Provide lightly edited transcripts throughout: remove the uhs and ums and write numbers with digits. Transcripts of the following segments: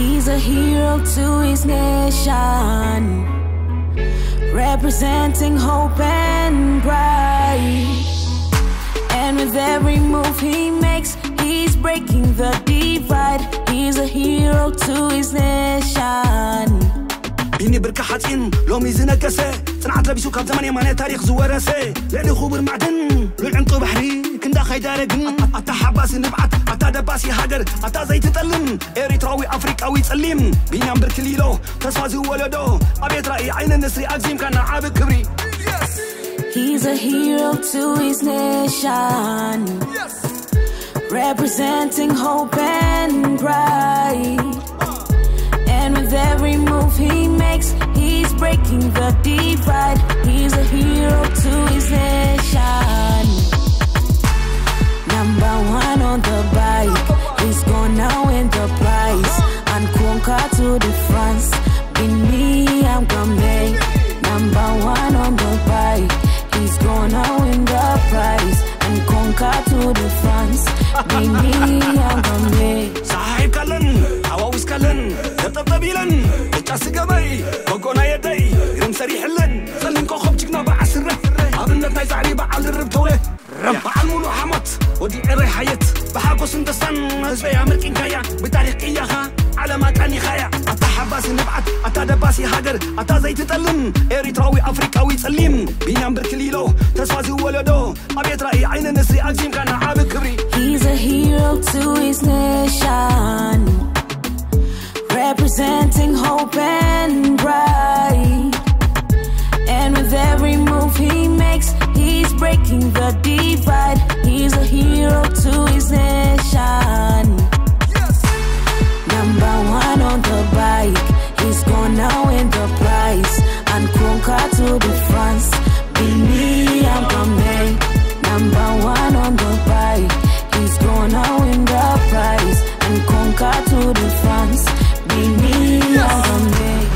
He's a hero to his nation, representing hope and pride. And with every move he makes, he's breaking the divide. He's a hero to his nation. بيني بركة حاتين لو ميزنا كسي صنعت لبسو كاب زمان يماني تاريخ زوارسي لأني خوبر معدن للعنق بحري كندا خيدارقن أتا حباسي نبعت أتا دباسي هاجر أتا زي تتألم إريتراوي أفريقاوي تسليم بينيام بركليلو تسوازي ولدو أبيت رأي عين النسري أجزيم كان عابد كبري. He's a hero to his nation, representing hope and pride. And with every move he makes, he's breaking the divide. He's a hero to his nation. Number one on the bike, he's gonna win the prize and conquer to the France. In me, I'm coming. Number one on the bike, he's gonna win the prize and conquer to the France. In me, I'm coming. صاحب كلن عواوس كلن تبتبيلن تجاس قبي وقونا يدي يرم سريح لن سلم كوخب جكنا بعسر عبلنا تاي زعري بعال الرب تولي بعال مولو حمد ودي عري حيات بحاقوس اندسان هزبي عمركين كايا بتاريخ إياها علامات عني خايا أتا حباسي نبعت أتا دباسي هاجر أتا زي تتألم إريتراوي أفريقاوي تسليم بينام بركليلو تسوازي ولدو أبيت رأي عين النسري أجزيم كان عابد كبري. He's a hero to his nation, representing hope and pride. And with every move he makes, he's breaking the divide. He's a hero to his nation. Number one on the bike, he's gonna win the prize and conquer to the France. Be me, I'm coming. Number one on the bike, he's gonna win the prize and conquer to the France. Be me, I'm coming.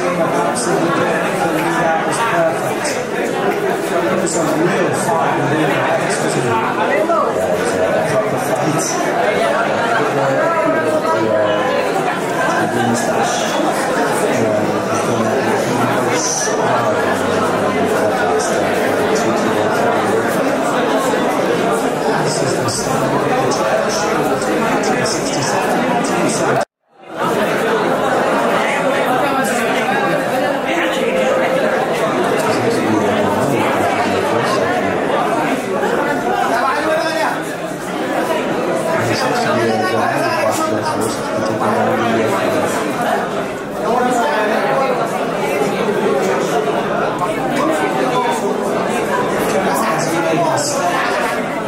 team have absolutely that was perfect. It was a real fight and real pace, wasn't it? Proper fight. This is the start of the 1967.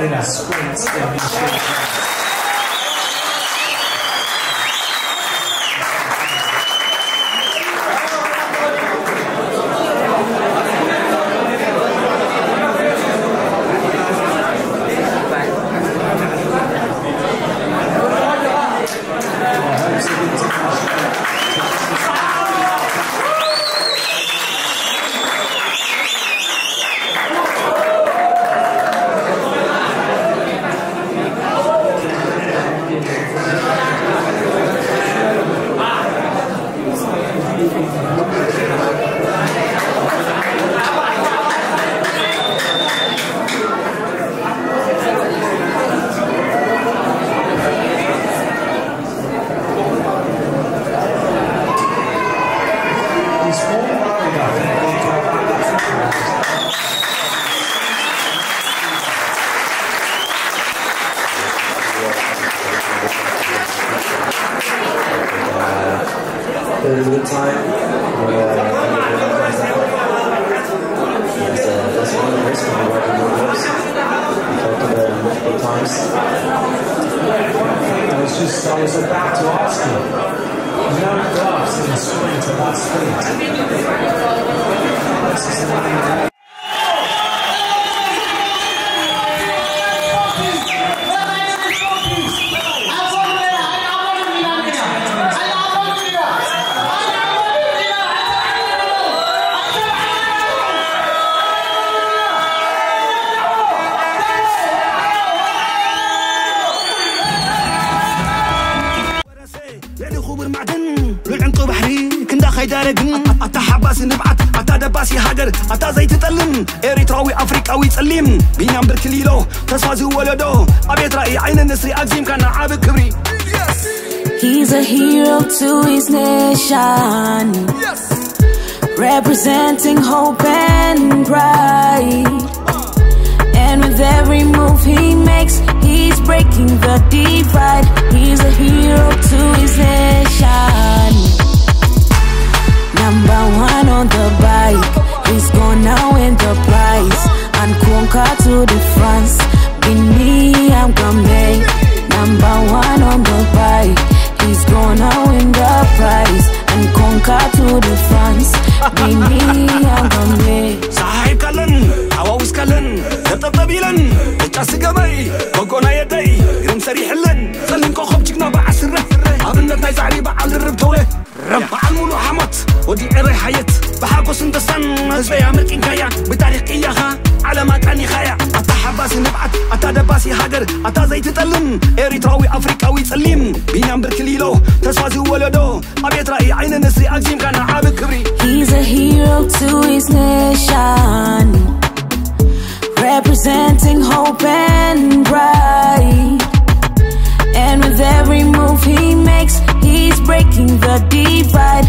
In a sprint There was a good time. That's one of the risks when we work in the gloves. We talked about it multiple times. I was about to ask you. No gloves in the sprint at that speed. أتا حباسي نبعت أتا دباسي هاجر أتا زيت تلم إريتراوي أفريقاوي تسليم بينام بركليلو تسوازي ولدو أبيت رأي عين النسري أجزيم كان عابد كبري. He's a hero to his nation, representing hope and pride. And with every move he makes, he's breaking the divide. He's a hero to his nation. Number one on the bike, he's gonna win the prize and conquer to the France. In me, I'm coming. Number one on the bike, he's gonna win the prize and conquer to the France. In me, I'm coming. Sahib kalan, awawis kalan, tabtab bilan, just gamay, kokona yaday, grim sari hillan, salin ko khobjigna ba'asra, abna tay zari ba'al ribtole. بعل مولو حمط ودي إري حيات بحاكو سندسان هزبي عمرك إنكايا بتاريخ إياها على ما كاني خايا أتا حباسي نبعت أتا دباسي هاجر أتا زيت تلم إريتراوي أفريقاوي تسليم بينام بركليلو تسوازي ولدو أبيت رأي عين النسري أجزيم كان عابد كبري. He's a hero to his nation, representing hope and pride. And with every move he makes, he's breaking the divide.